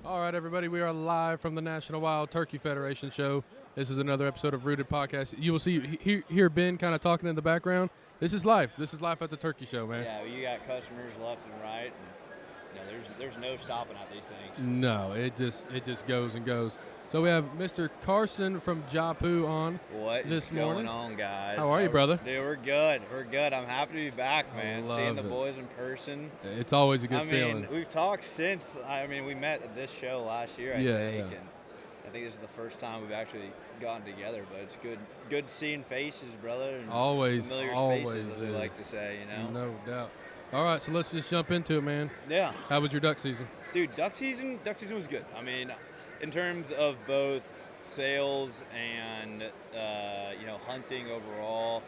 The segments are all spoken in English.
All right, everybody, we are live from the National Wild Turkey Federation show. This is another episode of Rooted Podcast. You will hear Ben kind of talking in the background. This is life. This is life at the turkey show, man. Yeah, you got customers left and right. And, there's no stopping at these things. No, it just goes and goes. So we have Mr. Carson from Jahpoo on this morning. What's going on, guys? How are you, brother? Dude, we're good. We're good. I'm happy to be back, man. Love Seeing the it. boys in person. It's always a good feeling. I mean, we've talked since. We met at this show last year, I think. Yeah. And I think this is the first time we've actually gotten together. But it's good seeing faces, brother. And always, familiar always spaces, as we like to say. No doubt. All right, so let's just jump into it, man. Yeah. How was your duck season? Dude, duck season was good. I mean, in terms of both sales and hunting overall,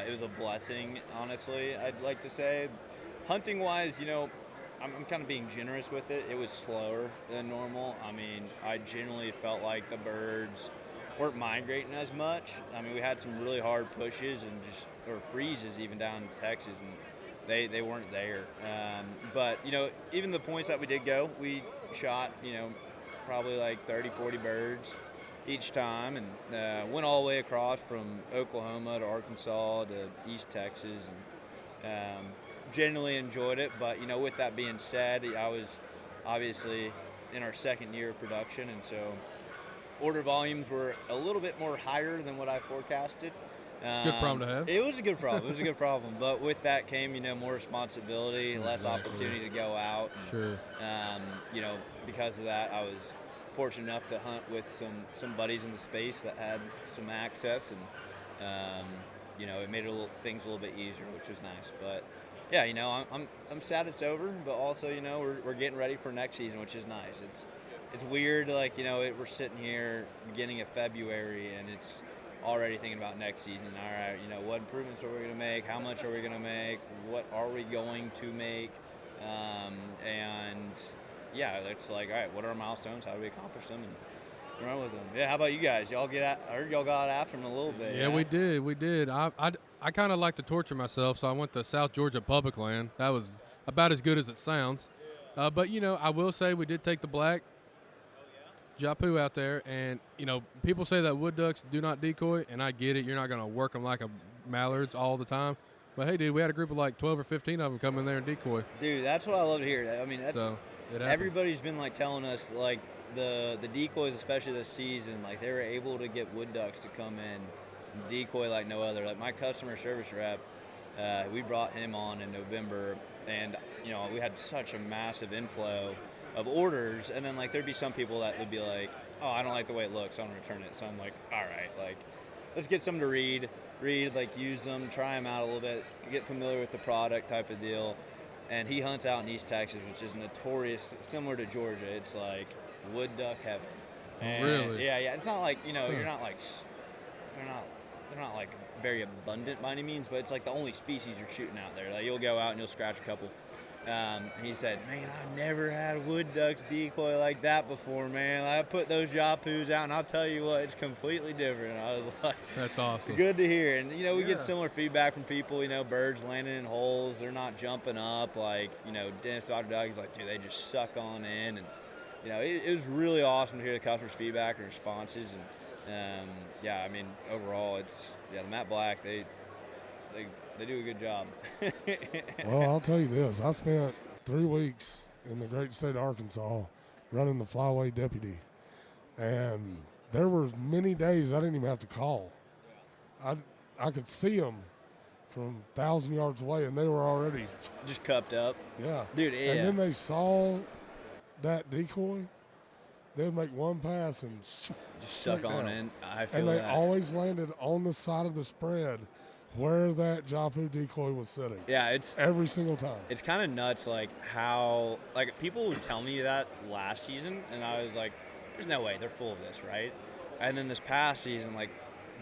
it was a blessing, honestly, I'd like to say. Hunting wise, I'm kind of being generous with it. It was slower than normal. I mean, I generally felt like the birds weren't migrating as much. I mean, we had some really hard pushes or freezes even down in Texas, and they weren't there. But even the points that we did go, we shot probably like 30, 40 birds each time, and went all the way across from Oklahoma to Arkansas to East Texas, and generally enjoyed it. But with that being said, I was obviously in our second year of production, and so order volumes were a little bit more higher than what I forecasted. It's a good problem to have. It was a good problem. It was a good problem. But with that came, more responsibility, less opportunity to go out. And, sure. Because of that, I was fortunate enough to hunt with some buddies in the space that had some access, and it made things a little bit easier, which was nice. But yeah, I'm sad it's over, but also we're getting ready for next season, which is nice. It's weird, we're sitting here beginning of February, and it's already thinking about next season. All right, what improvements are we going to make? How much are we going to make? What are we going to make? And yeah, it's like, all right, what are our milestones? How do we accomplish them? And run with them. Yeah, how about you guys? I heard y'all got after them a little bit. Yeah, we did. I kind of like to torture myself, so I went to South Georgia Public Land. That was about as good as it sounds. But I will say we did take the black Jahpoo out there, and people say that wood ducks do not decoy, and I get it. You're not going to work them like a mallards all the time, but hey, dude, we had a group of like 12 or 15 of them come in there and decoy. Dude, that's what I love to hear. I mean, everybody's been telling us the decoys, especially this season, they were able to get wood ducks to come in and decoy like no other. Like my customer service rep, we brought him on in November, and we had such a massive inflow of orders, and then there'd be some people that would be like, oh, I don't like the way it looks, so I'm gonna return it. So I'm like, all right, let's get some to read, use them, try them out a little bit, get familiar with the product type of deal. And he hunts out in East Texas, which is notorious, similar to Georgia. It's like wood duck heaven. And really? Yeah. It's not like you're not they're not very abundant by any means, but it's like the only species you're shooting out there. You'll go out and you'll scratch a couple. And he said, man, I never had wood ducks decoy like that before, man. I put those Jahpoos out, and I'll tell you what, it's completely different. I was like, that's awesome. Good to hear. And, we get similar feedback from people, birds landing in holes. They're not jumping up Dennis Dr. Doug, he's like, dude, they just suck on in. And, it was really awesome to hear the customers' feedback and responses. And, overall, the Matte Black, they do a good job. Well, I'll tell you this. I spent 3 weeks in the great state of Arkansas running the flyway deputy. And there were many days I didn't even have to call. I could see them from 1,000 yards away, and they were already just cupped up. Yeah. Dude, yeah. And then they saw that decoy. They'd make one pass and just suck on in. I feel and they that. always landed on the side of the spread where that Jahpoo decoy was sitting. Yeah, it's every single time. It's kind of nuts, how people would tell me that last season, and I was like, "There's no way they're full of this, right?" And then this past season,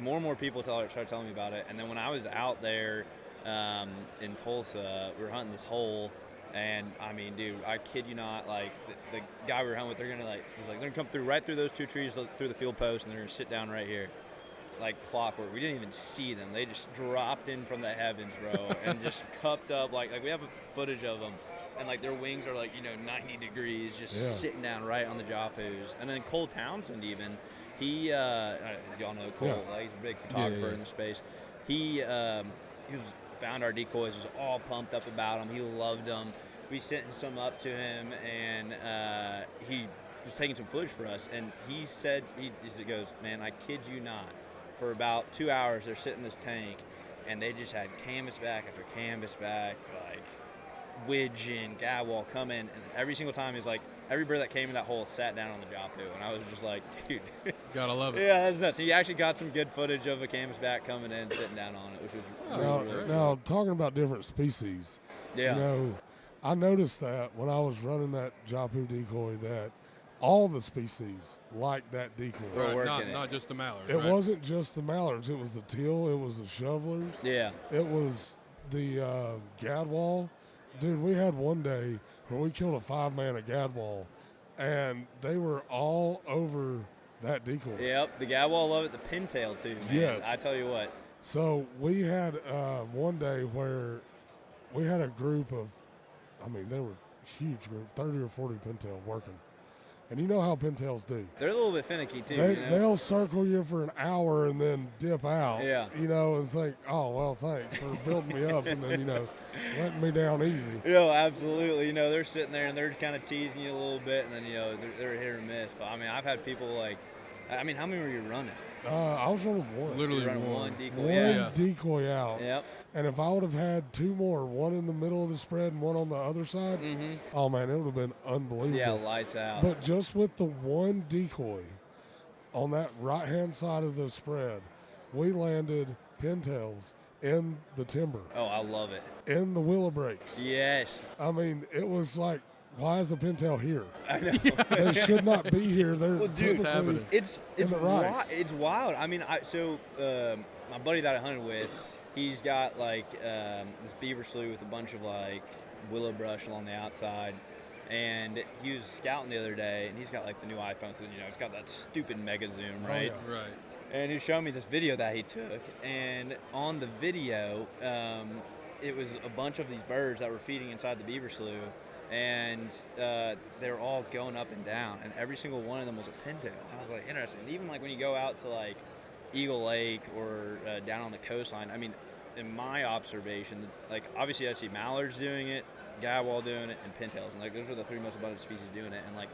more and more people started telling me about it. And then when I was out there in Tulsa, we were hunting this hole, and I mean, dude, I kid you not, the guy we were hunting with, they're gonna come through right through those two trees, through the field post, and they're gonna sit down right here. Like clockwork. We didn't even see them. They just dropped in from the heavens, bro, and just cupped up. Like we have footage of them and like their wings are like 90 degrees, just Yeah. sitting down right on the Jahpoos. And then Cole Townsend even, he y'all know Cole, Yeah. like he's a big photographer yeah. in the space. He found our decoys, was all pumped up about them. He loved them. We sent some up to him, and he was taking some footage for us. And he said, he goes, man, I kid you not, for about 2 hours they're sitting in this tank, and they just had canvasback after canvasback, like widgeon, gadwall come in, and every single time he's like, every bird that came in that hole sat down on the Jahpoo, and I was just like, dude. Gotta love it. Yeah, that's nuts. He actually got some good footage of a canvasback coming in, sitting down on it, which was really cool. Now, talking about different species, Yeah. I noticed that when I was running that Jahpoo decoy that all the species liked that decoy. Right. Right, working it. not just the mallard. It right? wasn't just the mallards. It was the teal. It was the shovelers. Yeah. It was the gadwall. Dude, we had one day where we killed a 5-man at gadwall, and they were all over that decoy. Yep. The gadwall love it. The pintail too, man. Yes. I tell you what. So we had one day where we had a group of, they were a huge group, 30 or 40 pintail working. And you know how pintails do. They're a little bit finicky too. They'll circle you for an hour and then dip out. Yeah. And think, oh, well, thanks for building me up and then, letting me down easy. Yeah, absolutely. They're sitting there and they're kind of teasing you a little bit, and then they're hit or miss. But I've had people like, how many were you running? I was running one. Literally You're running one. one decoy. One Yeah. decoy out. Yep. And if I would have had two more, one in the middle of the spread and one on the other side, oh, man, it would have been unbelievable. Yeah, lights out. But just with the one decoy on that right-hand side of the spread, we landed pintails in the timber, Oh, I love it. in the willow breaks. Yes. It was like, why is the pintail here? I know. They should not be here. They're Well, dude, it's typically happening. It's the rice. It's wild. My buddy that I hunted with, he's got like this beaver slough with a bunch of like willow brush along the outside, and he was scouting the other day, and he's got like the new iPhone, so it's got that stupid mega zoom, right? yeah. Right. And he showed me this video that he took, and on the video, it was a bunch of these birds that were feeding inside the beaver slough, and they were all going up and down, and every single one of them was a pintail. And I was like, interesting. And even like when you go out to like Eagle Lake or down on the coastline, in my observation, like obviously I see mallards doing it, gadwall doing it, and pintails, and like those are the three most abundant species doing it. And like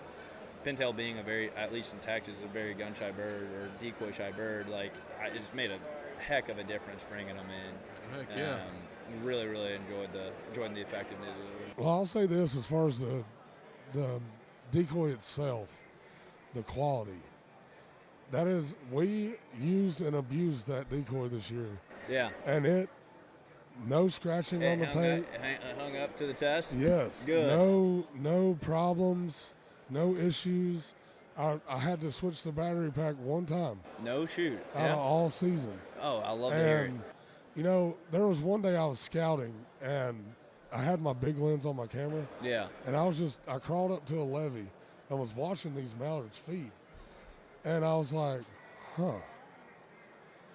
pintail being at least in Texas, a very gun-shy bird or decoy-shy bird, like it's made a heck of a difference bringing them in. Heck yeah. Really, really enjoyed the effectiveness of it. Well, I'll say this as far as the decoy itself, the quality. That is, we used and abused that decoy this year, Yeah. and no scratching on the paint. Hung up to the test? Yes. Good. No problems, no issues. I had to switch the battery pack one time No shoot. out of all season. Oh, I love to hear it. And, there was one day I was scouting, and I had my big lens on my camera, Yeah. and I crawled up to a levee and was watching these mallards feed. And I was like,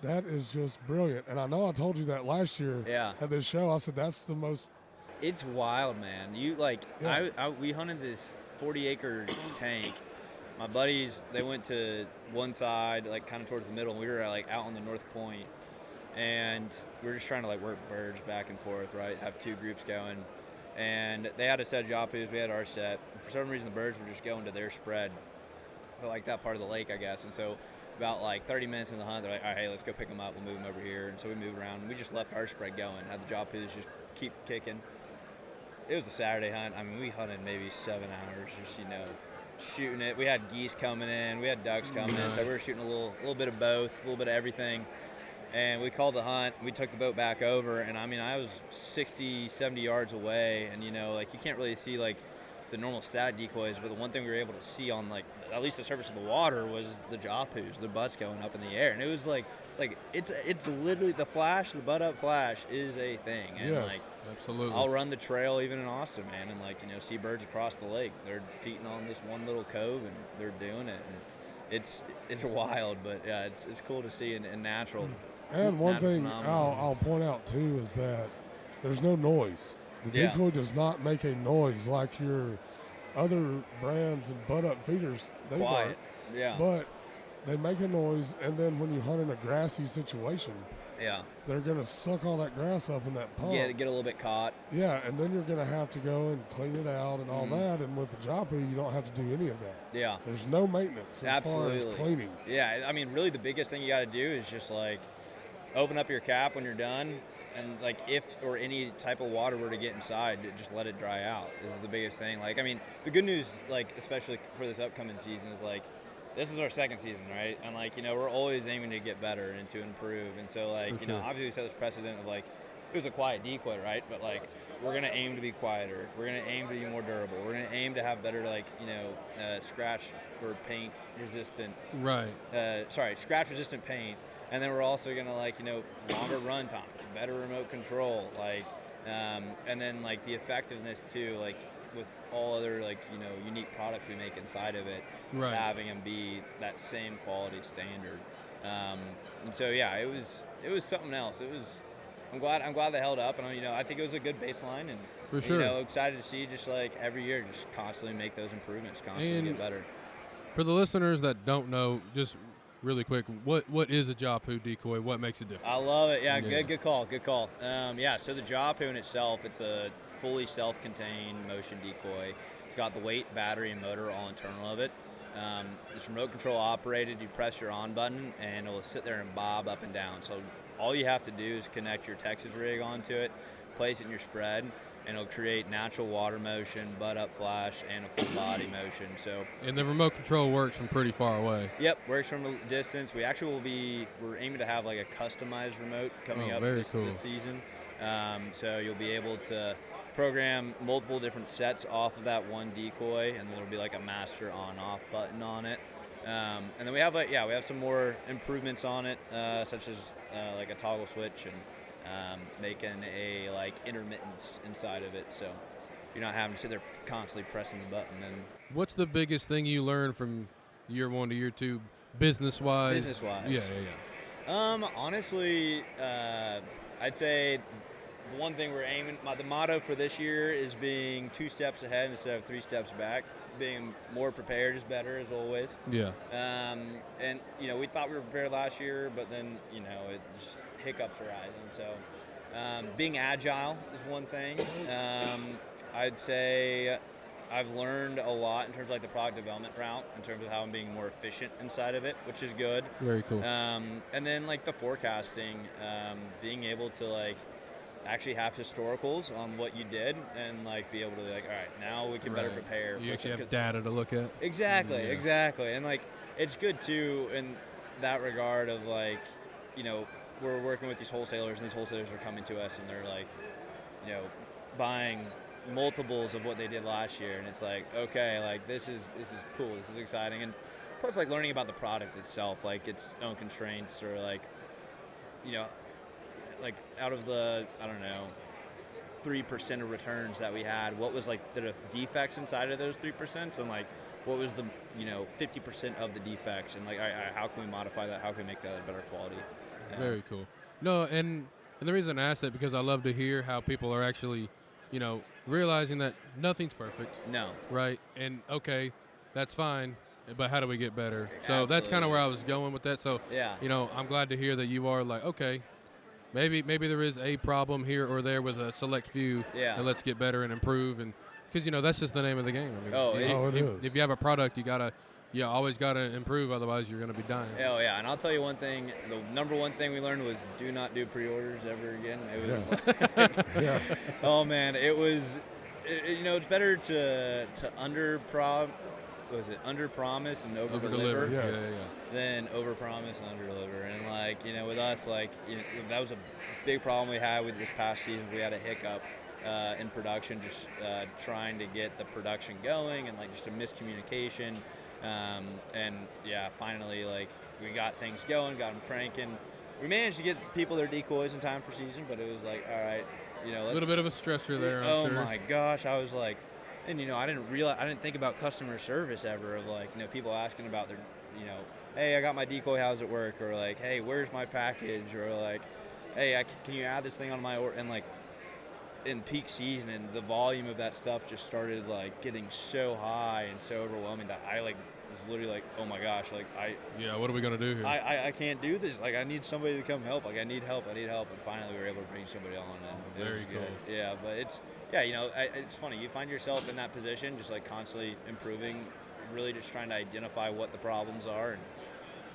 that is just brilliant. And I know I told you that last year Yeah. at this show. I said, that's the most. It's wild, man. Yeah. We hunted this 40-acre tank. My buddies, they went to one side, like kind of towards the middle, and we were like out on the north point, and we were just trying to like work birds back and forth, right? Have two groups going, and they had a set of Jahpoos, we had our set. And for some reason, the birds were just going to their spread, like that part of the lake, I guess. And so about like 30 minutes in the hunt, they're like, all right, hey, let's go pick them up. We'll move them over here. And so we moved around, and we just left our spread going, had the Jahpoos just keep kicking. It was a Saturday hunt. We hunted maybe 7 hours, just shooting it. We had geese coming in, we had ducks coming in, so we were shooting a little bit of both, a little bit of everything. And we called the hunt. We took the boat back over, and I was 60, 70 yards away, and you can't really see like the normal static decoys, but the one thing we were able to see on like at least the surface of the water was the Jahpoos, their butts going up in the air, and it was it's literally the butt up flash is a thing, and Yes. Absolutely. I'll run the trail even in Austin, man, and see birds across the lake. They're feeding on this one little cove, and they're doing it, and it's wild, but yeah, it's cool to see in natural. And one natural thing phenomenon. I'll point out too is that there's no noise. The Yeah. decoy does not make a noise like your other brands and butt-up feeders. They Quiet. work, Yeah. but they make a noise, and then when you hunt in a grassy situation, Yeah. they're going to suck all that grass up in that pump. Get a little bit caught. Yeah, and then you're going to have to go and clean it out and all that. And with the Jahpoo, you don't have to do any of that. Yeah. There's no maintenance as far as Absolutely. cleaning. Yeah, I mean, really the biggest thing you got to do is just like open up your cap when you're done, and like if or any type of water were to get inside, just let it dry out. This is the biggest thing. Like, I mean, the good news, like especially for this upcoming season, is like this is our second season, right? And like, you know, we're always aiming to get better and to improve. And so like, For you know, sure. obviously we set this precedent of like it was a quiet decoy, right? But like we're gonna aim to be quieter. We're gonna aim to be more durable. We're gonna aim to have better like, you know, scratch or paint resistant. Right. Scratch resistant paint. And then we're also gonna like, you know, longer run times, better remote control, like, and then like the effectiveness too, like with all other like, you know, unique products we make inside of it, Right. having them be that same quality standard. And so yeah, it was something else. I'm glad they held up, and you know, I think it was a good baseline, and For sure. you know, excited to see just like every year, just constantly make those improvements, constantly And get better. For the listeners that don't know, just really quick, what is a Jahpoo decoy? What makes it different? I love it. Yeah, Yeah. good call. Yeah, so the Jahpoo in itself, it's a fully self-contained motion decoy. It's got the weight, battery, and motor all internal of it. It's remote control operated. You press your on button, and it will sit there and bob up and down. So all you have to do is connect your Texas rig onto it, place it in your spread, and it'll create natural water motion, butt-up flash, and a full body motion. So And the remote control works from pretty far away. yep, works from a distance. We actually we're aiming to have like a customized remote coming up very this cool. season. So you'll be able to program multiple different sets off of that one decoy, and there'll be like a master on-off button on it. And then we have some more improvements on it, such as like a toggle switch and making a like intermittence inside of it, so you're not having to sit there constantly pressing the button. And What's the biggest thing you learned from year 1 to year 2, business-wise? business-wise, Yeah. honestly, I'd say the one thing the motto for this year is being 2 steps ahead instead of 3 steps back. Being more prepared is better, as always. Yeah. And, you know, we thought we were prepared last year, but then, you know, it just hiccups arise. And so being agile is one thing. I'd say I've learned a lot in terms of like the product development route, in terms of how I'm being more efficient inside of it, which is good. Very cool. And then like the forecasting, being able to like actually have historicals on what you did and like be able to like, all right, now we can better Right. prepare. You for actually some- have data to look at. Exactly, Yeah. exactly. And like it's good too in that regard of like, you know, we're working with these wholesalers, and these wholesalers are coming to us and they're like, you know, buying multiples of what they did last year, and it's like, okay, like this is cool, this is exciting. And plus like learning about the product itself, like its own constraints, or like, you know, like out of the, I don't know, 3% of returns that we had, what was like the defects inside of those 3%, and like what was the, you know, 50% of the defects, and like how can we modify that, how can we make that a better quality. Very cool. No, and the reason I asked that, because I love to hear how people are actually, you know, realizing that nothing's perfect, No. right? And okay, that's fine, but how do we get better? So that's kind of where I was going with that. So Yeah. you know, I'm glad to hear that you are like, okay, maybe there is a problem here or there with a select few, Yeah. and let's get better and improve. And because you know that's just the name of the game. I mean, Oh, it is. if you have a product, you always gotta improve, otherwise you're gonna be dying. Oh yeah, and I'll tell you one thing. The number one thing we learned was do not do pre-orders ever again. It was like, Yeah. oh man, it was. You know, it's better to under promise and over deliver Yeah, Yes. yeah. than over promise and under deliver. And like, you know, with us, like, you know, that was a big problem we had with this past season. We had a hiccup in production, just trying to get the production going, and like just a miscommunication. And yeah, finally, like we got things going, got them cranking. We managed to get people their decoys in time for season, but it was like, all right, you know, A little bit of a stressor there, I'm oh sure. my gosh, I was like, and you know, I didn't think about customer service ever, of like, you know, people asking about their, you know, hey, I got my decoy, how's it work? Or like, hey, where's my package? Or like, hey, can you add this thing on my order? And like, in peak season, and the volume of that stuff just started like getting so high and so overwhelming that I like was literally like, oh my gosh, like Yeah, what are we gonna do here? I can't do this. Like I need somebody to come help. Like I need help. And finally we were able to bring somebody on. And it was Very cool. good. Yeah, but it's it's funny. You find yourself in that position, just like constantly improving, really just trying to identify what the problems are and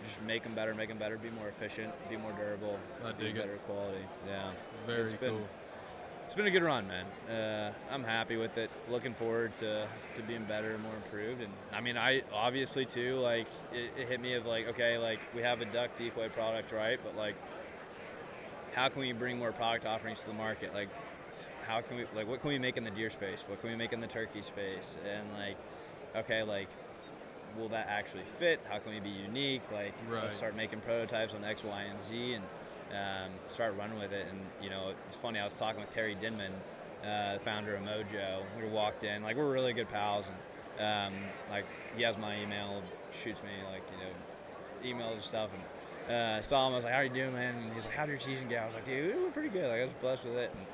just make them better, be more efficient, be more durable, be better quality. Yeah, Very cool. It's been a good run, man. I'm happy with it. Looking forward to being better and more improved. And I mean, I obviously too, like it hit me of like, okay, like we have a duck decoy product, right? But like, how can we bring more product offerings to the market? Like, how can we, like, what can we make in the deer space? What can we make in the turkey space? And like, okay, like, will that actually fit? How can we be unique? Like, let's start making prototypes on X, Y, and Z, and start running with it. And you know, it's funny, I was talking with Terry Dinman, the founder of Mojo. We walked in, like we're really good pals, and like he has my email, shoots me like, you know, emails and stuff, and saw him, I was like, how you doing, man? And he's like, how'd your season go? I was like, dude, we're pretty good, like I was blessed with it. And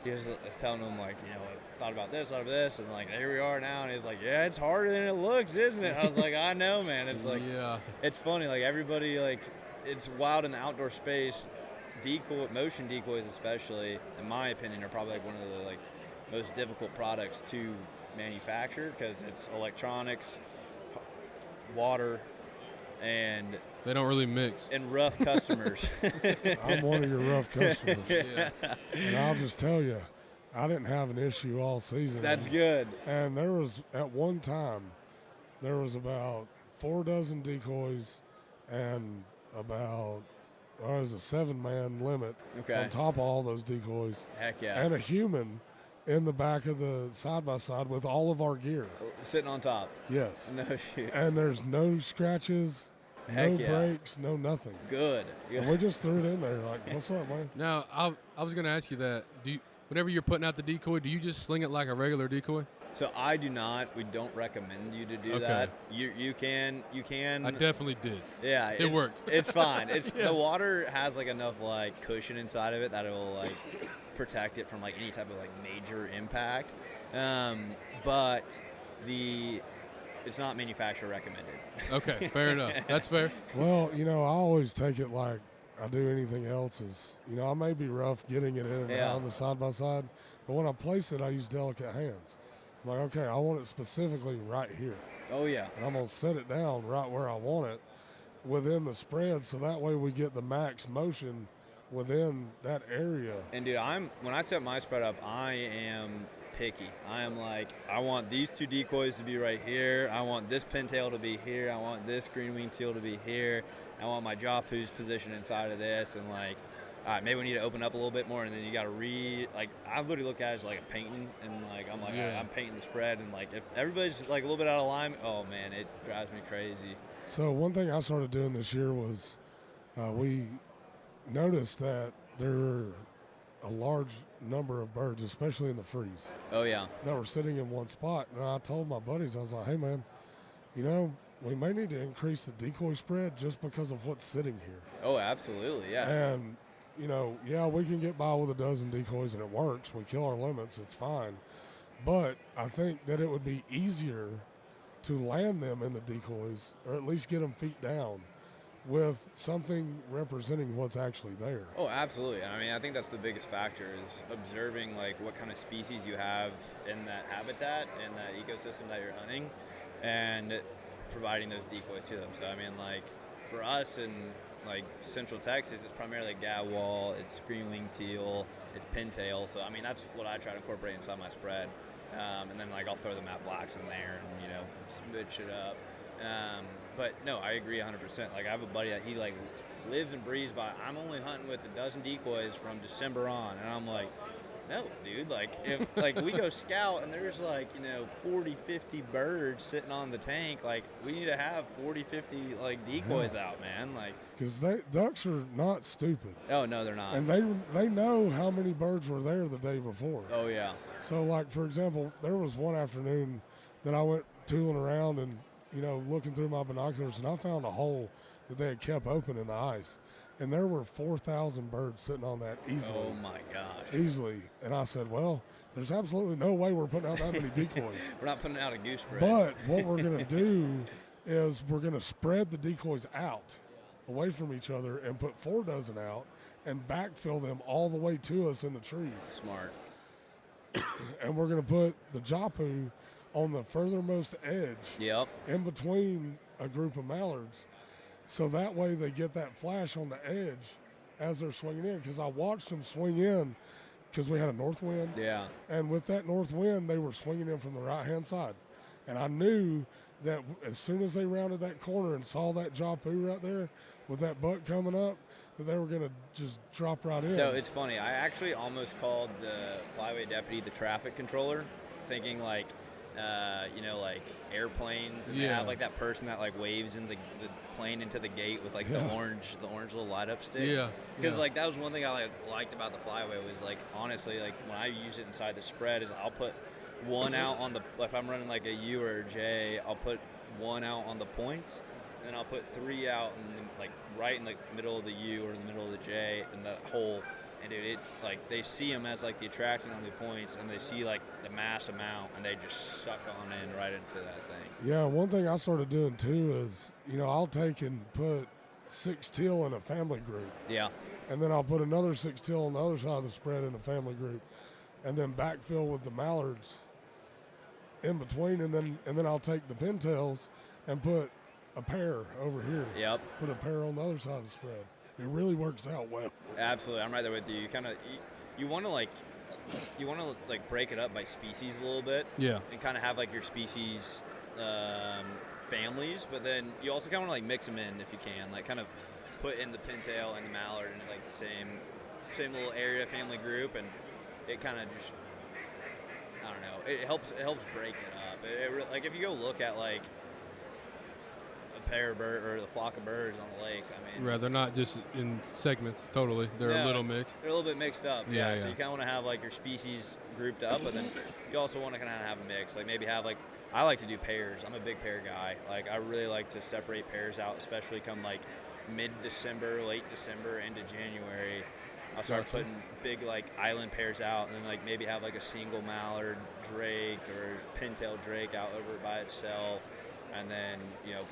he was telling him like, you know, I thought about this, and like here we are now. And he's like, yeah, it's harder than it looks, isn't it? I was like, I know, man. It's like, yeah, it's funny, like everybody, like it's wild in the outdoor space. Motion decoys especially, in my opinion, are probably like one of the like most difficult products to manufacture because it's electronics, water, and they don't really mix. And rough customers. I'm one of your rough customers. Yeah. And I'll just tell you, I didn't have an issue all season. That's good. And there was, at one time, there was about 4 dozen decoys and about, it was a 7-man limit on top of all those decoys. Heck yeah. And a human in the back of the side-by-side with all of our gear. Sitting on top. Yes. No shit. And there's no scratches, no breaks, no nothing. Good. And we just threw it in there like, what's up, man? Now, I was going to ask you that. Whenever you're putting out the decoy, do you just sling it like a regular decoy? So I do not. We don't recommend you to do that. You can. I definitely did. Yeah, it worked. It's fine. It's the water has like enough like cushion inside of it that it will like protect it from like any type of like major impact. But it's not manufacturer recommended. Okay, fair enough. That's fair. Well, you know, I always take it like I do anything else. Is, you know, I may be rough getting it in and out of the side-by-side, but when I place it, I use delicate hands. I'm like, okay, I want it specifically right here. Oh, yeah. And I'm going to set it down right where I want it within the spread, so that way we get the max motion within that area. And, dude, when I set my spread up, I am picky. I am like, I want these 2 decoys to be right here. I want this pintail to be here. I want this green wing teal to be here. I want my Jahpoo's position inside of this. And like, all right, maybe we need to open up a little bit more, and then you got to like, I literally look at it as like a painting, and like, I'm like, all right, I'm painting the spread, and like, if everybody's like a little bit out of line, oh man, it drives me crazy. So one thing I started doing this year was we noticed that there are a large number of birds, especially in the freeze. Oh, yeah. That were sitting in one spot. And I told my buddies, I was like, hey, man, you know, we may need to increase the decoy spread just because of what's sitting here. Oh, absolutely, yeah. And, you know, yeah, we can get by with a dozen decoys and it works. We kill our limits, it's fine. But I think that it would be easier to land them in the decoys, or at least get them feet down, with something representing what's actually there. Oh, absolutely. I mean, I think that's the biggest factor, is observing like what kind of species you have in that habitat, in that ecosystem that you're hunting, and providing those decoys to them. So I mean, like for us in like Central Texas, it's primarily gadwall, it's green wing teal, it's pintail. So I mean, that's what I try to incorporate inside my spread. And then like I'll throw the matte blacks in there and, you know, switch it up. But no, I agree 100%. Like I have a buddy that he like lives and breathes by, I'm only hunting with a dozen decoys from December on. And I'm like, no, dude, like if like we go scout and there's like, you know, 40, 50 birds sitting on the tank, like we need to have 40, 50 like decoys out, man. Like, because ducks are not stupid. Oh no, they're not. And they know how many birds were there the day before. Oh yeah. So like, for example, there was one afternoon that I went tooling around and, you know, looking through my binoculars, and I found a hole that they had kept open in the ice. and there were 4,000 birds sitting on that easily. Oh my gosh. Easily. And I said, well, there's absolutely no way we're putting out that many decoys. We're not putting out a goose spread. But what we're going to do is we're going to spread the decoys out away from each other and put 4 dozen out and backfill them all the way to us in the trees. Smart. And we're going to put the Jahpoo on the furthermost edge Yep. in between a group of mallards, so that way they get that flash on the edge as they're swinging in, because I watched them swing in because we had a north wind. Yeah. And with that north wind, they were swinging in from the right-hand side. And I knew that as soon as they rounded that corner and saw that Jahpoo right there with that buck coming up, that they were going to just drop right in. So it's funny. I actually almost called the flyway deputy the traffic controller, thinking like, like airplanes, and they have like that person that like waves in the plane into the gate with like the orange little light up sticks. Yeah. Because like that was one thing I liked about the flyway was like honestly like when I use it inside the spread is I'll put one out on the if I'm running like a U or a J, I'll put one out on the points, and then I'll put 3 out like right in the middle of the U or in the middle of the J in the hole. And dude, it like they see them as like the attraction on the points, and they see like the mass amount, and they just suck on in right into that thing. Yeah, one thing I started doing too is, I'll take and put 6 teal in a family group. Yeah. And then I'll put another 6 teal on the other side of the spread in a family group, and then backfill with the mallards in between, and then I'll take the pintails and put a pair over here. Yep. Put a pair on the other side of the spread. It really works out well. Absolutely, I'm right there with you. You kind of you want to like break it up by species a little bit. Yeah. And kind of have like your species families, but then you also kind of want to like mix them in if you can, like kind of put in the pintail and the mallard in like the same little area family group, and it kind of just I don't know. It helps break it up. It like if you go look at like pair of bird or the flock of birds on the lake. I mean, right, they're not just in segments totally. They're a little mixed. They're a little bit mixed up. Yeah. So you kind of want to have like your species grouped up, but then you also want to kind of have a mix. Like maybe have like I like to do pairs. I'm a big pair guy. Like I really like to separate pairs out, especially come like mid-December, late December into January. I'll start putting big like island pairs out, and then like maybe have like a single mallard drake or pintail drake out over by itself. And then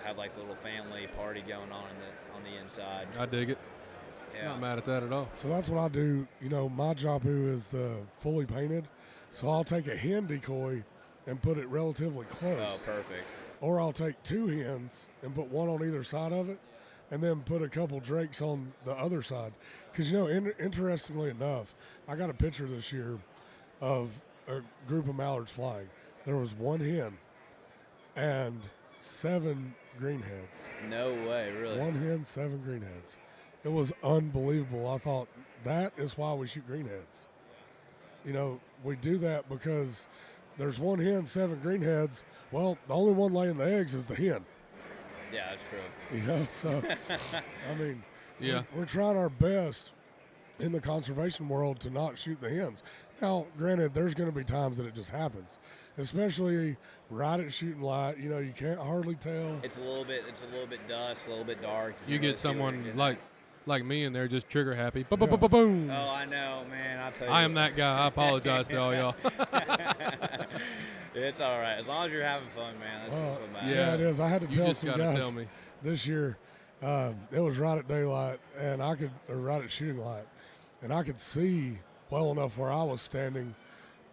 have like the little family party going on the inside. I dig it. Yeah. Not mad at that at all. So that's what I do. My Jahpoo is the fully painted, so I'll take a hen decoy and put it relatively close. Oh, perfect. Or I'll take 2 hens and put one on either side of it, and then put a couple drakes on the other side. Because interestingly enough, I got a picture this year of a group of mallards flying. There was 1 hen and 7 greenheads. No way, really. 1 hen, 7 greenheads. It was unbelievable. I thought that is why we shoot greenheads. We do that because there's 1 hen, 7 greenheads. Well, the only one laying the eggs is the hen. Yeah, that's true. So I mean, yeah, we're trying our best in the conservation world to not shoot the hens. Now, granted, there's going to be times that it just happens, especially right at shooting light. You can't hardly tell. It's a little bit dusk, a little bit dark. You get someone like me in there just trigger happy. Boom. Oh, I know, man. I'll tell you. I am that guy. I apologize to all y'all. It's all right. As long as you're having fun, man. That's what matters. Yeah, it is. I had to You tell just some gotta guys tell me. this year. It was right at daylight, and right at shooting light, and I could see well enough where I was standing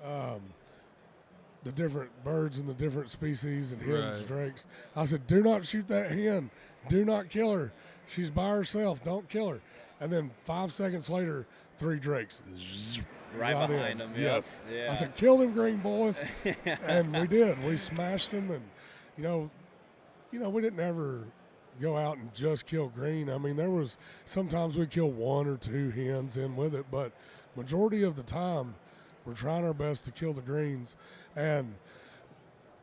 the different birds and the different species and hens, Right. drakes. I said, do not shoot that hen. Do not kill her. She's by herself. Don't kill her. And then 5 seconds later, 3 drakes. Right behind in. them. Yes. Yeah. I said, kill them green boys. And we did. We smashed them. And, we didn't ever go out and just kill green. I mean, there was sometimes we kill 1 or 2 hens in with it, but majority of the time we're trying our best to kill the greens. And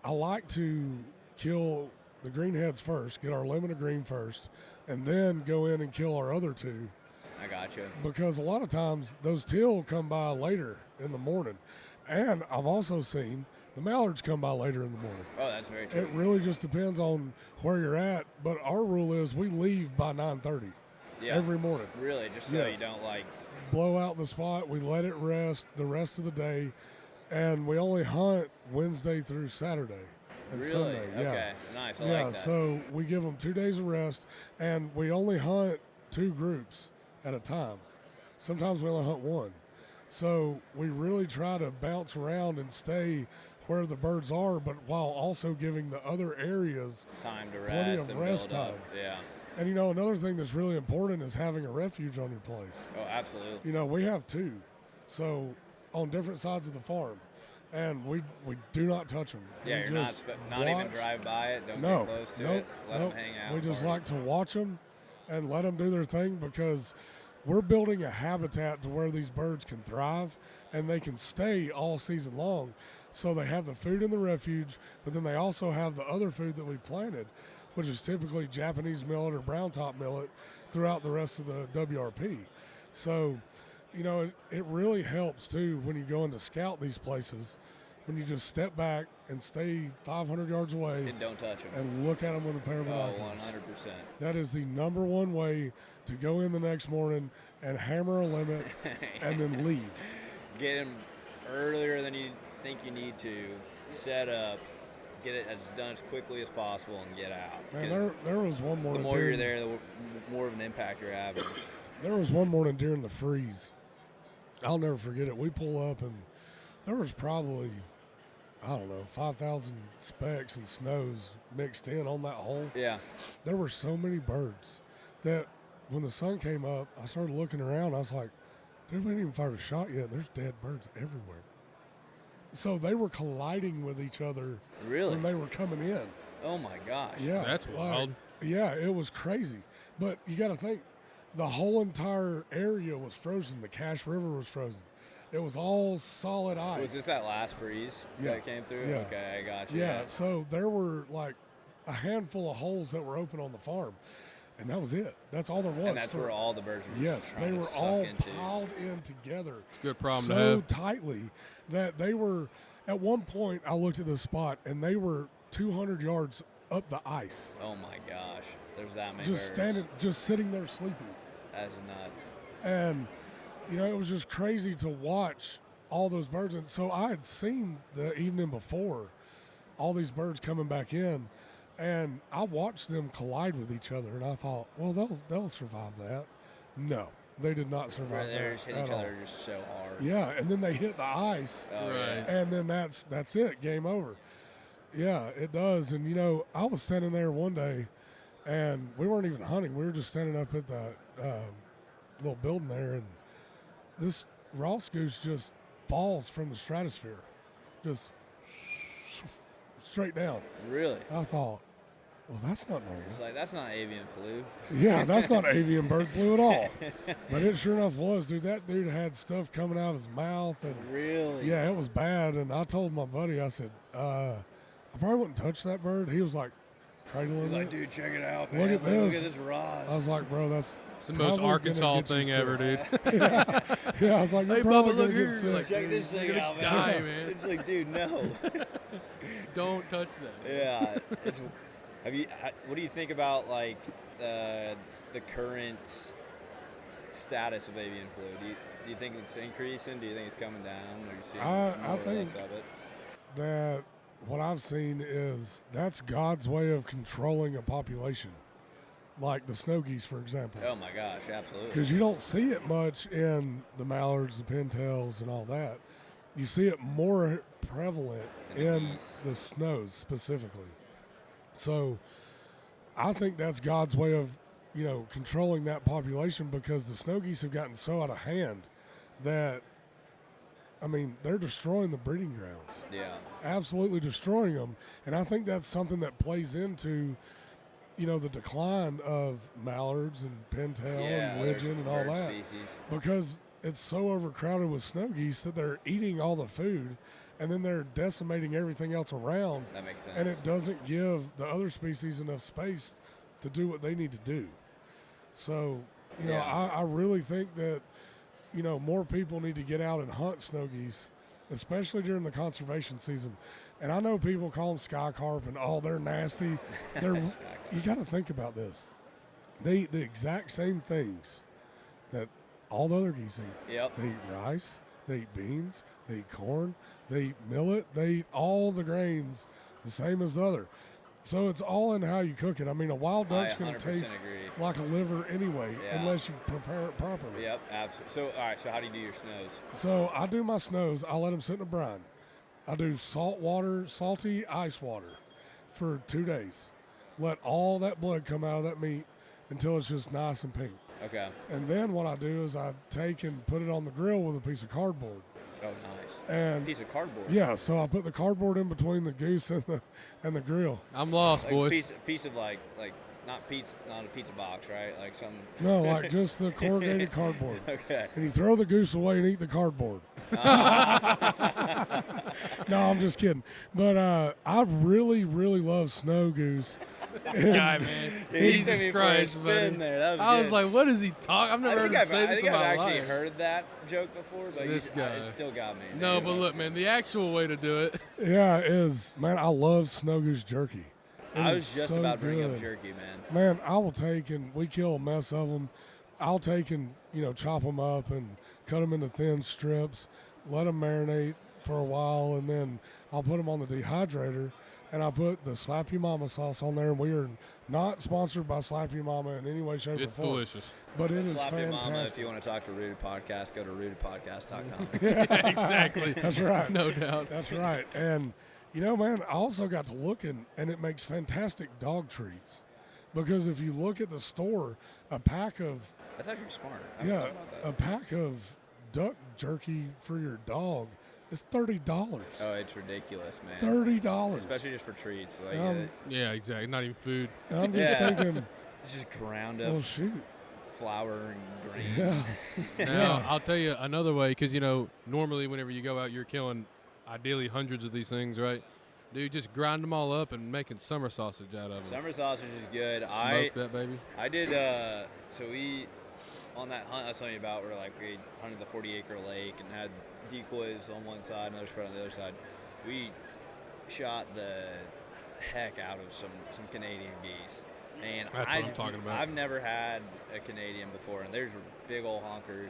I like to kill the greenheads first, get our lemon of green first, and then go in and kill our other 2. I got you. Because a lot of times those teal come by later in the morning. And I've also seen the mallards come by later in the morning. Oh, that's very true. It really just depends on where you're at. But our rule is we leave by 9:30. every morning. Really, just so you don't like blow out the spot. We let it rest the rest of the day, and we only hunt Wednesday through Saturday and really? Sunday. Yeah. Okay, nice. I Yeah, like that. so we give them 2 days of rest, and we only hunt 2 groups at a time. Sometimes we only hunt 1. So we really try to bounce around and stay where the birds are, but while also giving the other areas time to plenty rest of and rest build time. up. Yeah. And, another thing that's really important is having a refuge on your place. Oh, absolutely. We have 2, so on different sides of the farm, and we do not touch them. Yeah, We you're just not even watch. drive by it. Don't No, get close to nope, it. Let nope. them hang out. We just party. like to watch them and let them do their thing, because we're building a habitat to where these birds can thrive and they can stay all season long. So they have the food in the refuge, but then they also have the other food that we planted, which is typically Japanese millet or brown top millet throughout the rest of the WRP. So, it really helps too when you go in to scout these places, when you just step back and stay 500 yards away and don't touch them and look at them with a pair of Oh, binoculars. 100%. That is the number one way to go in the next morning and hammer a limit and then leave. Get them earlier than you think you need to. Set up. Get it done as quickly as possible and get out. Man, there was one morning. The more you're there, the more of an impact you're having. There was one morning during the freeze. I'll never forget it. We pull up and there was probably, 5,000 specks and snows mixed in on that hole. Yeah. There were so many birds that when the sun came up, I started looking around. I was like, dude, we ain't even fired a shot yet. There's dead birds everywhere. So they were colliding with each other Really? when they were coming in. Oh my gosh. Yeah. That's wild. Yeah, it was crazy. But you got to think, the whole entire area was frozen. The Cache River was frozen. It was all solid ice. Was this that last freeze that came through? Yeah. Okay, I got you. Yeah, so there were like a handful of holes that were open on the farm, and that was it. That's all there was. And that's where all the birds were Yes, trying they to were suck all into. piled in together. Good problem so to have. tightly that they were, at one point, I looked at the spot, and they were 200 yards up the ice. Oh my gosh. There's that many Just birds. just sitting there sleeping. That's nuts. And, it was just crazy to watch all those birds. And so I had seen the evening before all these birds coming back in, and I watched them collide with each other. And I thought, well, they'll survive that. No, they did not survive They're that just hitting at each all. other just so hard. Yeah, and then they hit the ice, Oh, Right. yeah. and then that's it, game over. Yeah, it does. And, I was standing there one day, and we weren't even hunting. We were just standing up at the little building there, and this Ross goose just falls from the stratosphere, just straight down. Really? I thought, well, that's not normal. It's like, that's not avian flu. Yeah, that's not avian bird flu at all. But it sure enough was, dude. That dude had stuff coming out of his mouth, and Really? yeah, it was bad. And I told my buddy, I said, I probably wouldn't touch that bird. He was like, cradling He's like, it. dude, check it out, Look man. at Look this. at this rod. I was like, bro, that's It's the most probably gonna Arkansas get you thing ever, sick. dude. Yeah, I was like, you're Hey, probably Bubba, gonna look get here. sick. Like, Check this You're thing gonna out, die, man. man. It's like, dude, no. Don't touch that. Yeah. What do you think about like the current status of avian flu? Do you think it's increasing? Do you think it's coming down? Are you seeing I more or less think of it? that what I've seen is that's God's way of controlling a population, like the snow geese, for example. Oh my gosh, absolutely. Because you don't see it much in the mallards, the pintails, and all that. You see it more prevalent In the in geese. the snows specifically. So I think that's God's way of, controlling that population, because the snow geese have gotten so out of hand that, they're destroying the breeding grounds. Yeah. Absolutely destroying them. And I think that's something that plays into, the decline of mallards and pintail Yeah. and other widgeon and all bird that. Species. Because it's so overcrowded with snow geese that they're eating all the food, and then they're decimating everything else around, That makes sense. and it doesn't give the other species enough space to do what they need to do. So, Yeah. I really think that, more people need to get out and hunt snow geese, especially during the conservation season. And I know people call them sky carp and, oh, they're nasty. You got to think about this. They eat the exact same things that all the other geese eat. Yep. They eat rice, they eat beans, they eat corn, they eat millet, they eat all the grains the same as the other. So it's all in how you cook it. I mean, a wild duck's going to taste agree. like a liver anyway, unless you prepare it properly. Yep, absolutely. So, all right, so how do you do your snows? So I do my snows. I let them sit in a brine. I do salty ice water for 2 days. Let all that blood come out of that meat until it's just nice and pink. Okay. And then what I do is I take and put it on the grill with a piece of cardboard. Oh, nice. And a piece of cardboard. Yeah, so I put the cardboard in between the goose and the grill. I'm lost, like boys. A piece of like not a pizza box, right? Like some. No, like just the corrugated cardboard. Okay. And you throw the goose away and eat the cardboard. No, I'm just kidding. But I really, really love snow goose. This guy, man. Jesus Christ, man. I was like, what is he talking? I've never heard him say this in my life. I think I've actually heard that joke before, but this guy. It still got me. No, but look, man, the actual way to do it. Yeah, is, man, I love snow goose jerky. I was just about to bring up jerky, man. Man, I will take and we kill a mess of them. I'll take and, chop them up and cut them into thin strips, let them marinate for a while, and then I'll put them on the dehydrator, and I put the Slap You Mama sauce on there, and we are not sponsored by Slap You Mama in any way, shape, or form. It's delicious. But it is Slap fantastic. Your Mama, if you want to talk to Rooted Podcast, go to rootedpodcast.com. Yeah, exactly. That's right. No doubt. That's right. And, man, I also got to looking, and it makes fantastic dog treats. Because if you look at the store, a pack of... That's actually smart. A pack of duck jerky for your dog is $30. Oh, it's ridiculous, man. $30. Especially just for treats. Like, yeah, exactly. Not even food. I'm just thinking... It's just ground up flour and grain. Yeah. Now, I'll tell you another way, because, normally whenever you go out, you're killing ideally hundreds of these things, right? Dude, just grind them all up and making summer sausage out of them. Summer sausage is good. Smoke that, baby. I did, so we, on that hunt I was telling you about, we hunted the 40-acre lake and had decoys on one side, another spread on the other side. We shot the heck out of some Canadian geese. And that's what I'm talking about. I've never had a Canadian before, and there's big old honkers.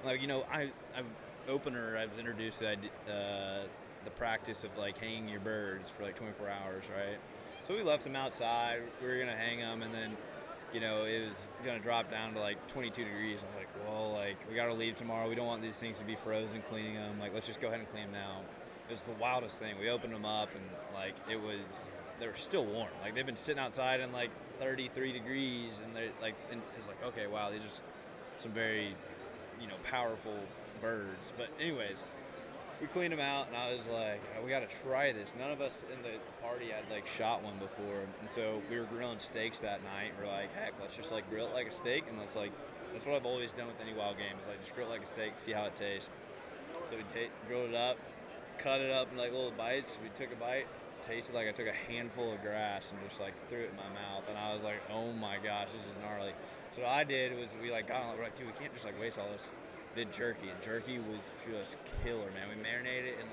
Like, I was introduced to the practice of hanging your birds for 24 hours, right? So we left them outside. We were gonna hang them, and then, it was gonna drop down to 22 degrees. I was like, well, we gotta leave tomorrow. We don't want these things to be frozen cleaning them. Let's just go ahead and clean them now. It was the wildest thing. We opened them up, and they were still warm. They've been sitting outside in 33 degrees, and and it's okay, wow, these are some very, powerful birds. But anyways, we cleaned them out, and I was like, we got to try this. None of us in the party had shot one before, and so we were grilling steaks that night. We're like, heck, let's just grill it like a steak, and that's what I've always done with any wild game is just grill it like a steak, see how it tastes. So we grilled it up, cut it up in little bites. We took a bite, tasted like I took a handful of grass and just threw it in my mouth, and I was like, oh my gosh, this is gnarly. So what I did was we got on, we're like, dude, we can't just waste all this. Did jerky, and jerky was just killer, man. We marinated it in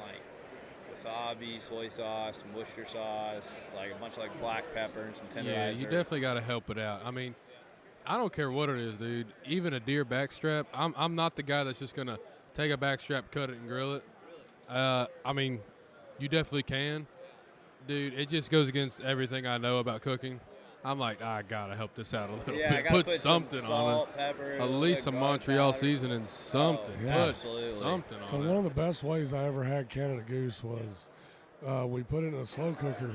wasabi, soy sauce, some Worcester sauce, a bunch of black pepper and some tenderizer. Yeah, you definitely got to help it out. I mean, I don't care what it is, dude. Even a deer backstrap, I'm not the guy that's just gonna take a backstrap, cut it, and grill it. I mean, you definitely can, dude. It just goes against everything I know about cooking. I'm like, I gotta help this out a little bit. Put something some salt, on it. Pepper, at least some Montreal seasoning, something. Yeah. Put something on it. So one of the best ways I ever had Canada goose was we put it in a slow cooker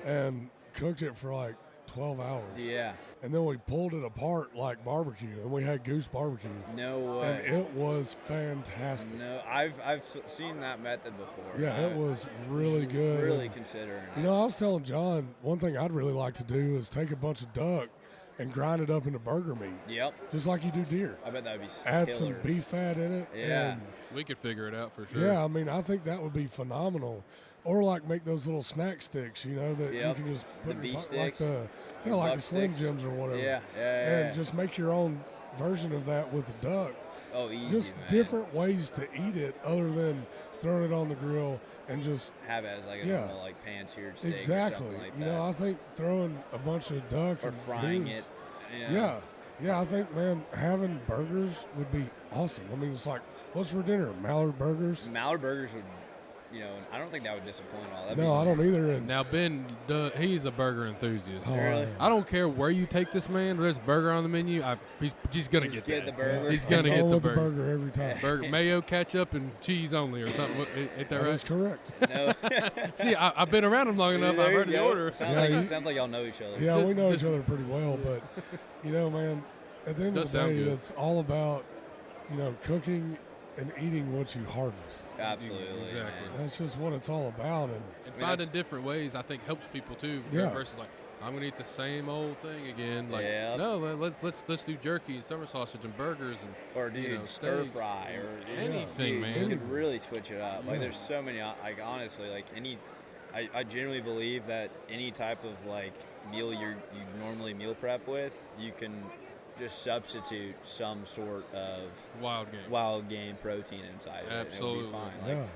and cooked it for 12 hours. Yeah. And then we pulled it apart like barbecue, and we had goose barbecue. No way. And it was fantastic. No, I've seen that method before. Yeah, it was really good. Really considering. I was telling John, one thing I'd really like to do is take a bunch of duck and grind it up into burger meat. Yep. Just like you do deer. I bet that would be Add killer. some beef fat in it. Yeah. And we could figure it out for sure. yeah, I mean, I think that would be phenomenal. Or make those little snack sticks, that you can just put the in beef sticks, like the Slim Jims or whatever. Yeah. And just make your own version of that with the duck. Oh, easy, just man. different ways to eat it other than throwing it on the grill and just have it as a normal pan-seared steak. Exactly. Or something like that. I think throwing a bunch of duck or frying it. You know? Yeah, I think, man, having burgers would be awesome. I mean, it's like, what's for dinner? Mallard burgers? Mallard burgers would, I don't think that would disappoint at all. No, I don't either. And Now, Ben, he's a burger enthusiast. Oh, Really? I don't care where you take this man. There's a burger on the menu. He's going to Just get the that. burger. He's going to I'm get going the with burger. the burger every time. Burger, mayo, ketchup, and cheese only or something. Ain't that That right? is correct. No. See, I've been around him long enough. There I've you heard the go. order. Sounds like y'all know each other. Yeah, we know Just- each other pretty well, but, man, at the end of Does the sound day, good. it's all about, cooking and eating what you harvest. Absolutely. Exactly. Man. That's just what it's all about. And And mean, finding that's- different ways, I think, helps people too. Yeah. Versus like, I'm gonna eat the same old thing again. Like, Yeah. no, let's do jerky and summer sausage and burgers and Or dude, stir steaks. fry or Anything, you, man. You could really switch it up. Like Yeah. there's so many. Like honestly, like I genuinely believe that any type of like meal you normally meal prep with, you can just substitute some sort of wild game. game protein inside of it. And Absolutely. it'll be fine. yeah, Like,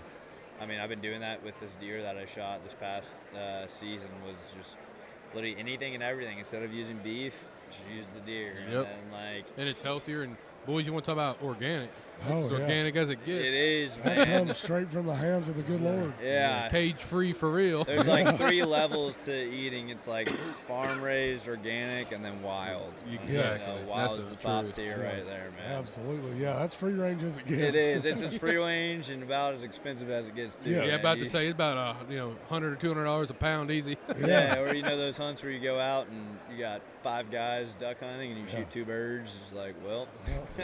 I mean, I've been doing that with this deer that I shot this past season. Was just literally anything and everything. Instead of using beef, just use the deer. Yep. And like And it's healthier. And boys, you want to talk about organic? Oh, It's as yeah. organic as it gets. it is, that man. comes straight from the hands of the good Lord. Yeah. Cage free for real. There's like 3 levels to eating. It's like farm raised, organic, and then wild. Exactly. Wild That's is the the top truth. tier right Yes, there, man. Absolutely. Yeah, that's free range as it gets. It is. It's as free range and about as expensive as it gets too. Yeah. Yeah, about to say it's about $100 or $200 a pound easy. Yeah, or those hunts where you go out and you got 5 guys duck hunting and you Yeah. shoot 2 birds. It's like, well,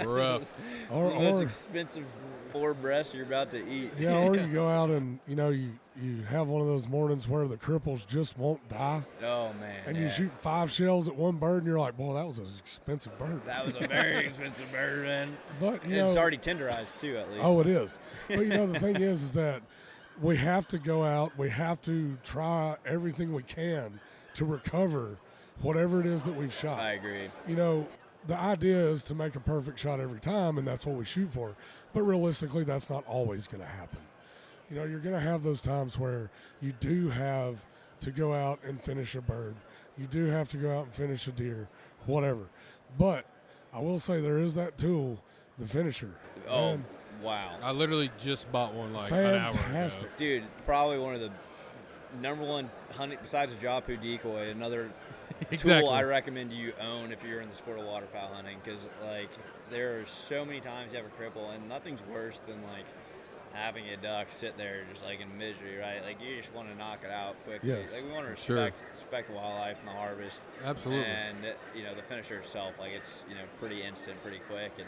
Rough. Or, the most or expensive 4 breasts you're about to eat. yeah, or you go out and you have one of those mornings where the cripples just won't die, Oh man. and yeah. you shoot 5 shells at one bird, and you're like, boy, that was an expensive bird. That was a very expensive bird, man. But And it's already tenderized too, at least. oh, it is. But the thing is that we have to go out. We have to try everything we can to recover whatever it is that we've shot. I agree. The idea is to make a perfect shot every time, and that's what we shoot for. But realistically, that's not always going to happen. You're going to have those times where you do have to go out and finish a bird. You do have to go out and finish a deer, whatever. But I will say there is that tool, the finisher. Oh, And wow. I literally just bought one like an hour ago. fantastic. Dude, probably one of the number one hunting, besides the Jahpoo Decoy, another Exactly. tool I recommend you own if you're in the sport of waterfowl hunting, because like there are so many times you have a cripple, and nothing's worse than like having a duck sit there just like in misery, right? Like you just want to knock it out quickly. Yes. Like we want to Sure. respect the wildlife and the harvest. Absolutely. And the finisher itself, like it's pretty instant, pretty quick, and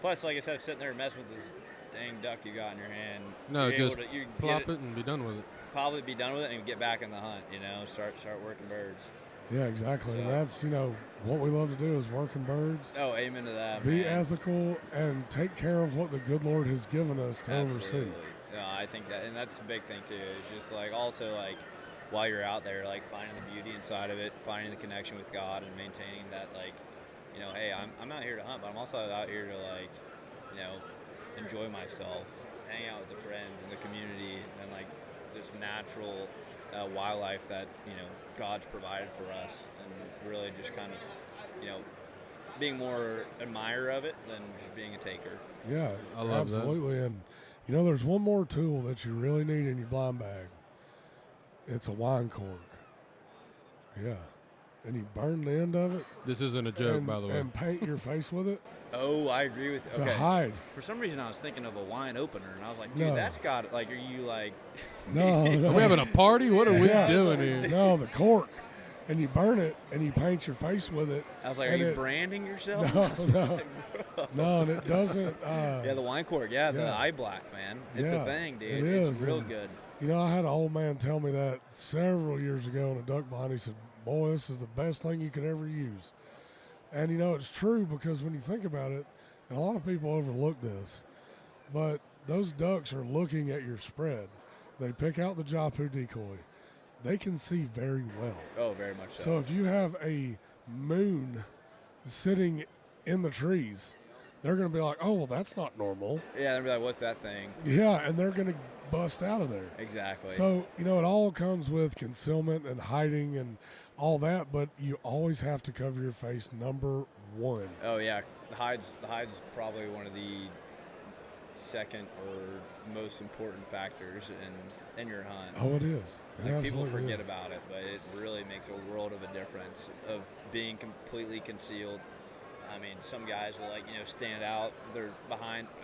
plus, like I said, sitting there and messing with this dang duck you got in your hand. No, you're just able to, you plop get it and be done with it. probably be done with it and get back in the hunt. Start working birds. Yeah, exactly. And So- that's, what we love to do is working birds, Oh, amen to that. be man. ethical, and take care of what the good Lord has given us to oversee. Absolutely. No, I think that, and that's a big thing too. It's just like also like while you're out there, like finding the beauty inside of it, finding the connection with God, and maintaining that hey, I'm out here to hunt, but I'm also out here to enjoy myself, hang out with the friends and the community, and like this natural wildlife that God's provided for us, and really just kind of being more admirer of it than just being a taker. Yeah, I love that. absolutely. And there's one more tool that you really need in your blind bag. It's a wine cork. Yeah, and you burn the end of it. This isn't a joke, and, by the way. and paint your face with it Oh, I agree with you. to Okay. hide. For some reason, I was thinking of a wine opener, and I was like, dude, No. that's got like, are you like? No, no. Are we having a party? What are we Yeah. doing here? No, the cork, and you burn it, and you paint your face with it. I was like, are And you it- branding yourself? No, no, and it doesn't. Yeah, the wine cork. Yeah, the Yeah. eye black, man. It's Yeah, a thing, dude. it It's is, real and- good. I had an old man tell me that several years ago in a duck blind. He said, boy, this is the best thing you could ever use. And, it's true because when you think about it, and a lot of people overlook this, but those ducks are looking at your spread. They pick out the Jahpoo decoy. They can see very well. Oh, very much so. So if you have a moon sitting in the trees, they're going to be like, oh, well, that's not normal. Yeah, they'll be like, what's that thing? Yeah, and they're going to bust out of there. Exactly. So, it all comes with concealment and hiding and all that, but you always have to cover your face, number one. Oh yeah, the hide's probably one of the second or most important factors in your hunt. Oh, it is. Like, people forget about it, but it really makes a world of a difference of being completely concealed. I mean, some guys will stand out. They're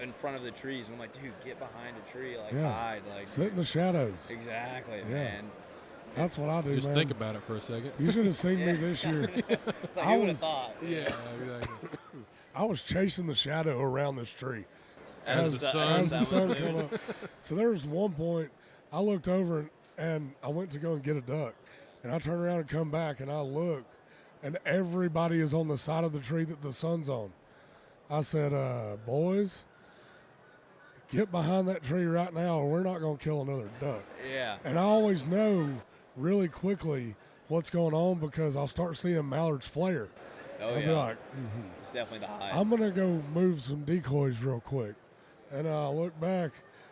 in front of the trees. And I'm like, dude, get behind a tree, hide, sit in the shadows. Exactly, man. That's what I do. Just man. think about it for a second. You should have seen me this year. It's like, who would have thought? Yeah, exactly. I was chasing the shadow around this tree As the sun come up. So there was one point I looked over and I went to go and get a duck, and I turned around and come back and I look, and everybody is on the side of the tree that the sun's on. I said, boys, get behind that tree right now or we're not going to kill another duck. Yeah. And I always know really quickly what's going on because I'll start seeing mallards flare. Oh, I'll be like, It's definitely the hide. I'm going to go move some decoys real quick. And I'll look back.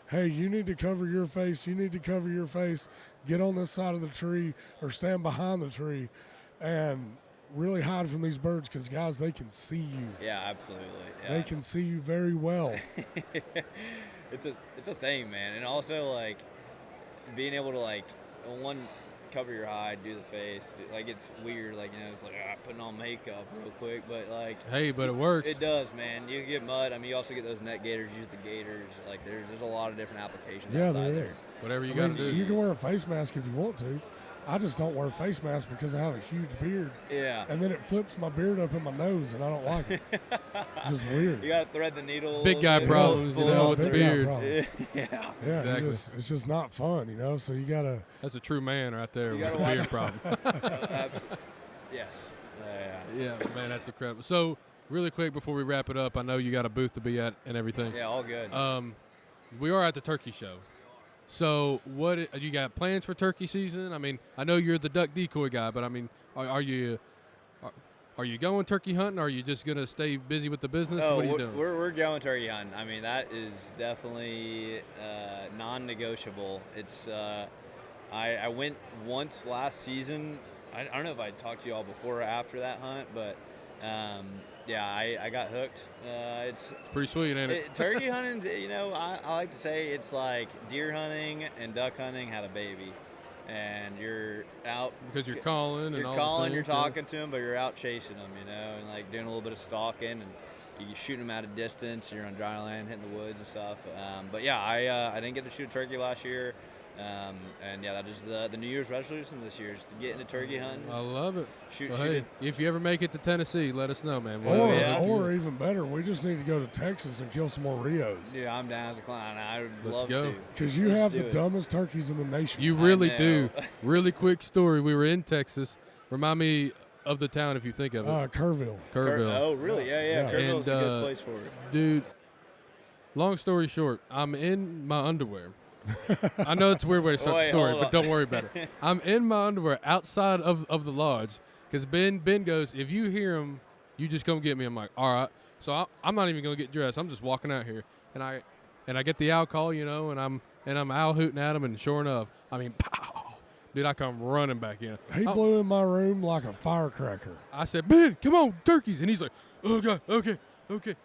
Hey, you need to cover your face. You need to cover your face. Get on this side of the tree or stand behind the tree and really hide from these birds because, guys, they can see you. Yeah, absolutely. Yeah. They can see you very well. It's a thing, man. And also, being able to, one, cover your hide, do the face. It's weird. It's putting on makeup real quick. But, hey, but it works. It does, man. You get mud. I mean, you also get those net gators. Use the gators. There's a lot of different applications outside there. Whatever you got to do. You can wear a face mask if you want to. I just don't wear a face mask because I have a huge beard. Yeah. And then it flips my beard up in my nose, and I don't like it. It's just weird. You got to thread the needle. Big guy problems, with the beard. Yeah. Yeah, Exactly. It's just not fun, so you got to. That's a true man right there You with a gotta beard problem. Yes. Yeah, man, that's incredible. So, really quick before we wrap it up, I know you got a booth to be at and everything. Yeah, all good. We are at the turkey show. So, what you got plans for turkey season? I mean, I know you're the duck decoy guy, but I mean, are you going turkey hunting? Or are you just gonna stay busy with the business? Oh, what are you doing? We're going turkey hunting. I mean, that is definitely non-negotiable. It's I went once last season. I don't know if I talked to you all before or after that hunt, but I got hooked. It's pretty sweet, ain't it? Turkey hunting, I like to say it's like deer hunting and duck hunting had a baby. And you're out. Because you're calling and all the calling, things, you're talking to them, but you're out chasing them, and doing a little bit of stalking, and you're shooting them at a distance. You're on dry land, hitting the woods and stuff. But yeah, I didn't get to shoot a turkey last year. And yeah, that is the New Year's resolution this year is to get into turkey hunting. I love it. Shoot. Hey, if you ever make it to Tennessee, let us know, man. Or even better, we just need to go to Texas and kill some more Rios. Yeah, I'm down as a client. I would Let's love go. to. Because you have the dumbest turkeys in the nation. You really I do. know. Really quick story. We were in Texas. Remind me of the town if you think of it. Kerrville. Kerrville. Oh, really? Yeah. Kerrville's a And, good place for it. Dude, long story short, I'm in my underwear. I know it's a weird way to start the story, but don't worry about it. I'm in my underwear outside of the lodge because Ben goes, if you hear him, you just come get me. I'm like, all right. So I'm not even going to get dressed. I'm just walking out here. And I get the owl call, and I'm owl hooting at him, and sure enough, I mean, pow. Dude, I come running back in. He blew in my room like a firecracker. I said, Ben, come on, turkeys. And he's like, oh, God, okay.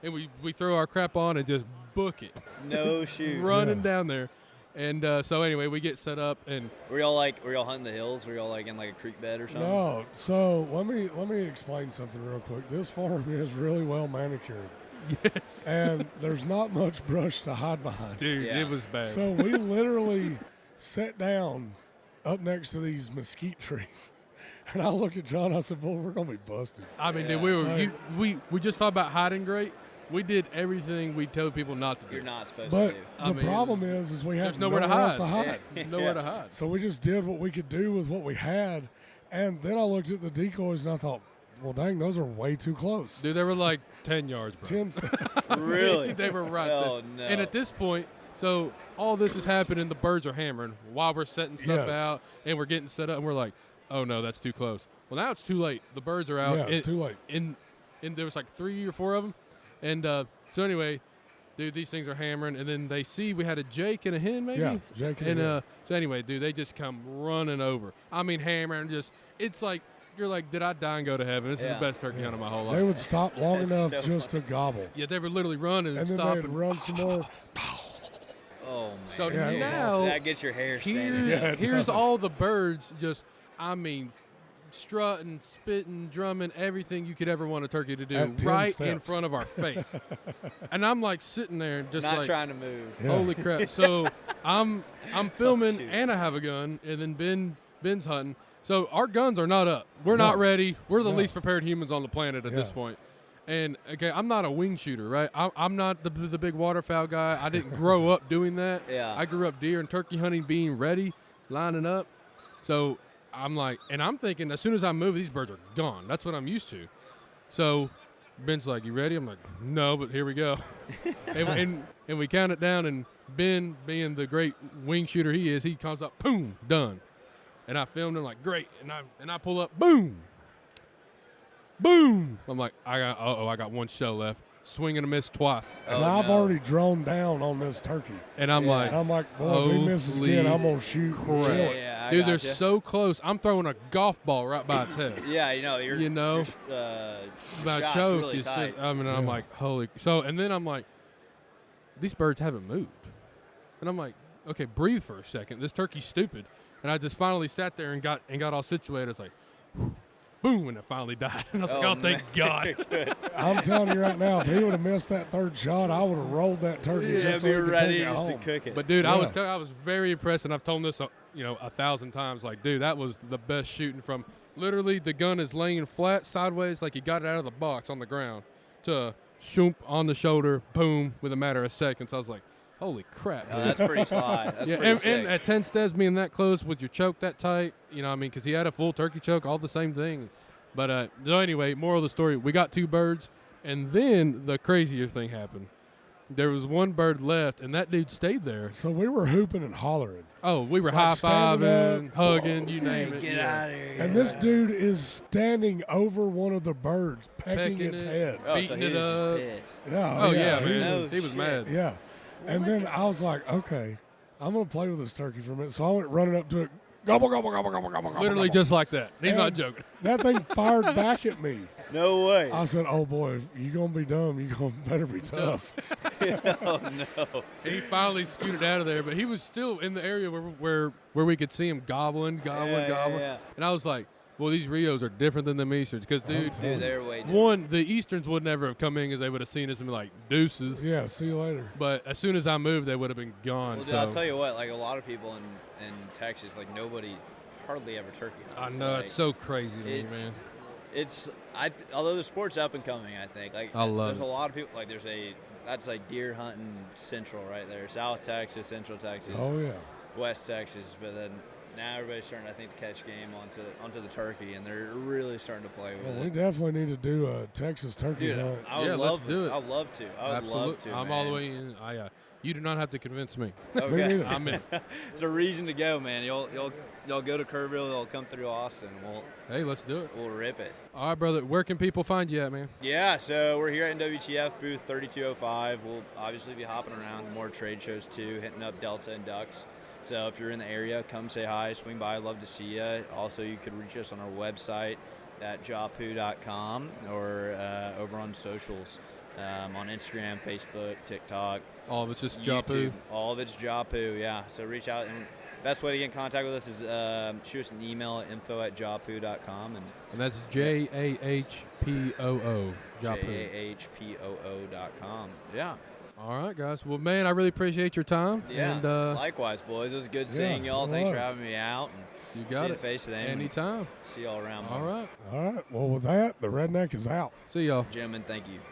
And we throw our crap on and just book it. No shoot. Running down there. And so anyway, we get set up and Were y'all hunting the hills? Were y'all in a creek bed or something? No. So let me explain something real quick. This farm is really well manicured. yes, And there's not much brush to hide behind. dude, Yeah. it was bad. So we literally sat down up next to these mesquite trees. And I looked at John, I said, well, we're going to be busted. I mean, Yeah. dude, we just talked about hiding great. We did everything we told people not to do. You're not supposed But to do. I the mean, problem is we have there's nowhere to else hide. to hide. Nowhere to hide. So we just did what we could do with what we had. And then I looked at the decoys and I thought, well, dang, those are way too close. Dude, they were like 10 yards, bro. 10 steps. Really? They were right Oh, there. no. And at this point, so all this is happening, the birds are hammering while we're setting stuff Yes. out and we're getting set up, and we're like, oh, no, that's too close. Well, now it's too late. The birds are out. Yeah, it's too late. And there was like 3 or 4 of them. And so anyway, dude, these things are hammering. And then they see we had a Jake and a hen, maybe? Yeah, Jake and a hen. So anyway, dude, they just come running over. I mean, hammering, it's like you're like, did I die and go to heaven? This is Yeah. the best turkey hunt of my whole They life. would stop long That's enough so just to gobble. Yeah, they would literally run and And then stop they'd and run some more. Oh man. So Yeah, it was now that gets your hair standing. here's, Yeah, it here's does. all the birds just, I mean, strutting, spitting, drumming, everything you could ever want a turkey to do At 10 right in steps. front of our face. And I'm like sitting there just Not like, trying to move. Yeah. holy crap. So I'm filming shoot. and I have a gun, and then Ben's hunting. So our guns are not up. We're not No. ready. We're the No. least prepared humans on the planet at this Yeah. point. And okay, I'm not a wing shooter, right? I'm not the big waterfowl guy. I didn't grow up doing that. Yeah. I grew up deer and turkey hunting, being ready, lining up. So I'm like, and I'm thinking as soon as I move, these birds are gone. That's what I'm used to. So Ben's like, "You ready?" I'm like, "No, but here we go." and we count it down, and Ben, being the great wing shooter he is, he comes up, boom, done. And I filmed him like, great, and I pull up, boom, boom. I'm like, I got one shell left. Swing and a miss twice. And Oh, I've no. already drawn down on this turkey. And I'm Yeah. like, And I'm like, boy, if he misses holy again, I'm going to shoot and crap. kill it. Yeah, I dude, they're gotcha. so close. I'm throwing a golf ball right by its head. Yeah, you're, You know, your, About shot's choke really is tight. just, I mean, I'm Yeah. like, holy. So, and then I'm like, these birds haven't moved. And I'm like, okay, breathe for a second. This turkey's stupid. And I just finally sat there and got all situated. It's like, boom, and it finally died. And I was like, oh, thank God. I'm telling you right now, if he would have missed that third shot, I would have rolled that turkey Yeah, just so be he could ready take it just to home. cook it. But dude, I Yeah. was very impressed, and I've told this 1,000 times. Like, dude, that was the best shooting from literally the gun is laying flat sideways, like you got it out of the box on the ground, to shoomp on the shoulder, boom, with a matter of seconds. I was like, holy crap, Oh, dude. that's pretty sly. That's Yeah, pretty and sick. at 10 steps, being that close with your choke that tight, you know what I mean? Because he had a full turkey choke, all the same thing. But so anyway, moral of the story, we got 2 birds, and then the crazier thing happened. There was 1 bird left, and that dude stayed there. So we were hooping and hollering. Oh, we were Like standing high-fiving, up. hugging, you name Hey, it. get yeah. out of here. And this dude is standing over one of the birds, pecking Pecking its it. head. Oh, so beating he it was just up. pissed. Yeah. Oh, yeah, he man. was- He was shit. mad. Yeah. And then I was like, okay, I'm going to play with this turkey for a minute. So I went running up to it, gobble, gobble, gobble, gobble, gobble, gobble. Literally gobble. just like that. He's And not joking. That thing fired back at me. No way. I said, oh, boy, if you're going to be dumb, you're going to better be tough. Oh no. He finally scooted out of there, but he was still in the area where we could see him gobbling. Yeah. And I was like, well, these Rios are different than them Easterns. Because, dude, Dude, they're way different. one, the Easterns would never have come in because they would have seen us and be like, deuces. Yeah, see you later. But as soon as I moved, they would have been gone. Well, dude, so I'll tell you what, like a lot of people in Texas, like nobody hardly ever turkey I hunts. know, Like, it's so crazy to me, it's- man. although the sport's up and coming, I think. Like I love there's it. a lot of people like that's like deer hunting central right there. South Texas, Central Texas, Oh, yeah. West Texas, but then now everybody's starting, I think, to catch game onto the turkey, and they're really starting to play with Well, we it. definitely need to do a Texas turkey Dude, hunt. I would Yeah, love let's do it. I'd love to. I would Absolutely. love to. I'm all the way in. You do not have to convince me. Okay. neither. I'm in. It's a reason to go, man. You'll go to Kerrville. You'll come through Austin. Hey, let's do it. We'll rip it. All right, brother. Where can people find you at, man? Yeah, so we're here at NWTF booth 3205. We'll obviously be hopping around more trade shows too, hitting up Delta and Ducks. So if you're in the area, come say hi, swing by. Love to see you. Also, you could reach us on our website at jahpoo.com or over on socials on Instagram, Facebook, TikTok, All of it's just YouTube. Jahpoo. All of it's Jahpoo, yeah. So reach out, and best way to get in contact with us is shoot us an email at info@jahpoo.com and And that's Jahpoo. Jahpoo. jahpoo.com. Yeah. All right, guys. Well, man, I really appreciate your time. Yeah. And Likewise, boys. It was good Yeah, seeing y'all. it Thanks for was. having me out. And you see got the it. face today. and Anytime. See y'all around. All right. All right. Well, with that, the redneck is out. See y'all. Gentlemen, thank you.